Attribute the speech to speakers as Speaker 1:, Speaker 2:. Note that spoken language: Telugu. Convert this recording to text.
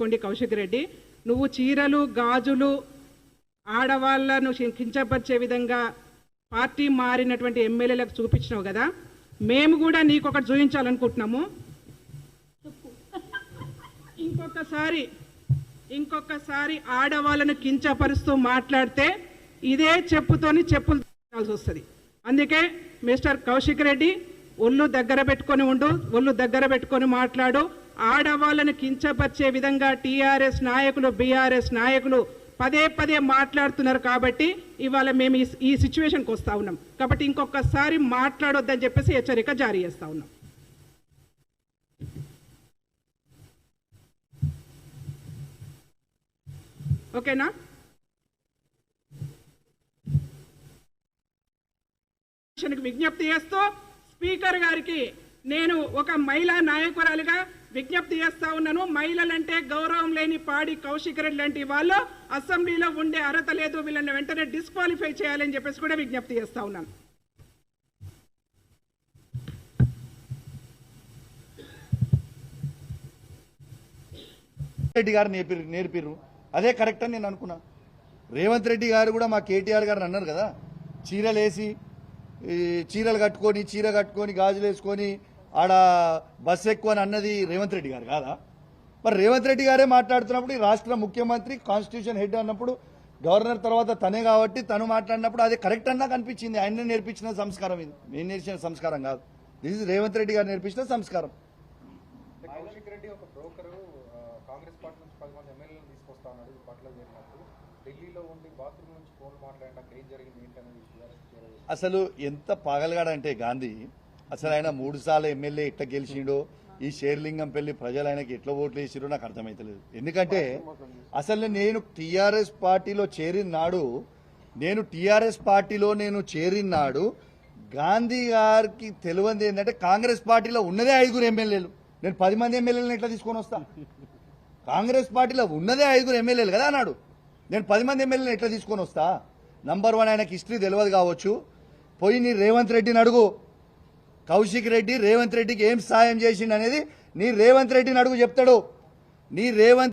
Speaker 1: గుర్తుపెట్టుకోండి కౌశిక్ రెడ్డి, నువ్వు చీరలు గాజులు ఆడవాళ్లను కించపరిచే విధంగా పార్టీ మారినటువంటి ఎమ్మెల్యేలకు చూపించినావు కదా, మేము కూడా నీకు ఒకటి చూపించాలనుకుంటున్నాము. ఇంకొకసారి ఆడవాళ్ళను కించపరుస్తూ మాట్లాడితే ఇదే చెప్పుతోని చెప్పులు తీయాల్సి వస్తుంది. అందుకే మిస్టర్ కౌశిక్ రెడ్డి ఒళ్ళు దగ్గర పెట్టుకొని ఉండు, ఒళ్ళు దగ్గర పెట్టుకొని మాట్లాడు. ఆడవాళ్ళను కించపరిచే విధంగా టీఆర్ఎస్ నాయకులు బీఆర్ఎస్ నాయకులు పదే పదే మాట్లాడుతున్నారు కాబట్టి ఇవాళ మేము ఈ సిచ్యువేషన్కి వస్తూ ఉన్నాం. కాబట్టి ఇంకొకసారి మాట్లాడొద్దని చెప్పేసి హెచ్చరిక జారీ చేస్తూ ఉన్నాం. ఓకేనా? విజ్ఞప్తి చేస్తూ స్పీకర్ గారికి నేను ఒక మహిళా నాయకురాలిగా విజ్ఞప్తి చేస్తా ఉన్నాను. మహిళలంటే గౌరవం లేని పాడి కౌశిక్ రెడ్డి లాంటి వాళ్ళు అసెంబ్లీలో ఉండే అర్హత లేదు, వీళ్ళని వెంటనే డిస్క్వాలిఫై చేయాలని చెప్పేసి కూడా విజ్ఞప్తి చేస్తా ఉన్నాను.
Speaker 2: రెడ్డి గారు నేర్పిర్రు అదే కరెక్ట్ అని నేను అనుకున్నా. రేవంత్ రెడ్డి గారు కూడా మా కేటీఆర్ గారు అన్నారు కదా, చీరలు కట్టుకొని చీర కట్టుకొని గాజులు వేసుకొని ఆడ బస్సు ఎక్కువ అని అన్నది రేవంత్ రెడ్డి గారు కాదా? మరి రేవంత్ రెడ్డి గారే మాట్లాడుతున్నప్పుడు ఈ రాష్ట్ర ముఖ్యమంత్రి కాన్స్టిట్యూషన్ హెడ్ అన్నప్పుడు గవర్నర్ తర్వాత తనే కాబట్టి తను మాట్లాడినప్పుడు అది కరెక్ట్ అన్నా కనిపించింది. ఆయన నేర్పించిన సంస్కారం ఇది, నేను నేర్చిన సంస్కారం కాదు. దిస్ ఇస్ రేవంత్ రెడ్డి గారు నేర్పించిన సంస్కారం.
Speaker 3: కౌశిక్ రెడ్డి ఒక బ్రోకరు కాంగ్రెస్ పార్టీ నుంచి 10 మంది ఎమ్మెల్యేలను తీసుకొస్తా ఉన్నాడు. ఈ పట్ల జరిగినప్పుడు ఢిల్లీలో ఉండి బాత్రూమ్ నుంచి ఫోన్ మాట్లాడడానికి ఏం జరిగింది ఏంటనేది
Speaker 2: అసలు ఎంత పాగలగాడంటే గాంధీ, అసలు ఆయన 3 సార్లు ఎమ్మెల్యే ఎట్లా గెలిచిండో, ఈ షేర్లింగం పెళ్లి ప్రజలు ఆయనకి ఎట్లా ఓట్లు వేసిరో నాకు అర్థమైతలేదు. ఎందుకంటే అసలు నేను టీఆర్ఎస్ పార్టీలో చేరిన నాడు గాంధీ గారికి తెలియంది ఏంటంటే కాంగ్రెస్ పార్టీలో ఉన్నదే 5 ఎమ్మెల్యేలు. నేను 10 మంది ఎమ్మెల్యేలను ఎట్లా తీసుకొని వస్తా? కాంగ్రెస్ పార్టీలో ఉన్నదే 5 ఎమ్మెల్యేలు కదా అన్నాడు. నేను 10 మంది ఎమ్మెల్యేలను ఎట్లా తీసుకొని వస్తా? నంబర్ 1 ఆయనకి హిస్టరీ తెలియదు కావచ్చు. పోయి నీ రేవంత్ రెడ్డిని అడుగు, కౌశిక్ రెడ్డి రేవంత్ రెడ్డికి ఏం సాయం చేసిండు అనేది నీ రేవంత్ రెడ్డిని అడుగు, చెప్తాడు. నీ రేవంత్